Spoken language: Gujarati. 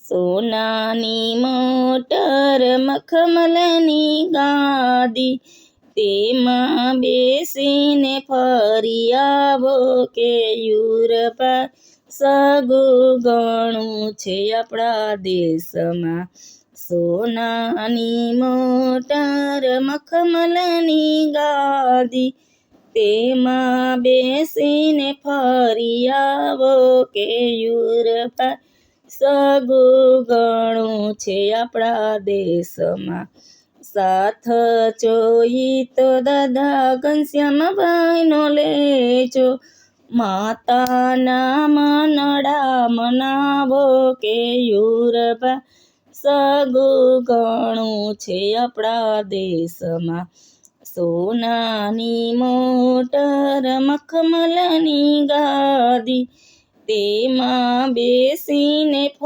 સોનાની મોટર મખમલની ગાદી, તેમાં બેસીને ફરી આવો કેયુરભાઈ, સગું ઘણું છે આપણા દેશમાં. સોનાની મોટર મખમલની ગાદી, તેમાં બેસીને ફરી આવો કેયુરભાઈ, સગું ઘણું છે આપણા દેશમાં. સાથ જોઈ તો દાદા ઘનશ્યામભાઈનો લેજો, માતાના મનડા મનાવો કેયુરભાઈ, સગું ઘણું છે આપણા દેશમાં. સોનાની મોટર મખમલની ગાદી, તેમાં બેસીને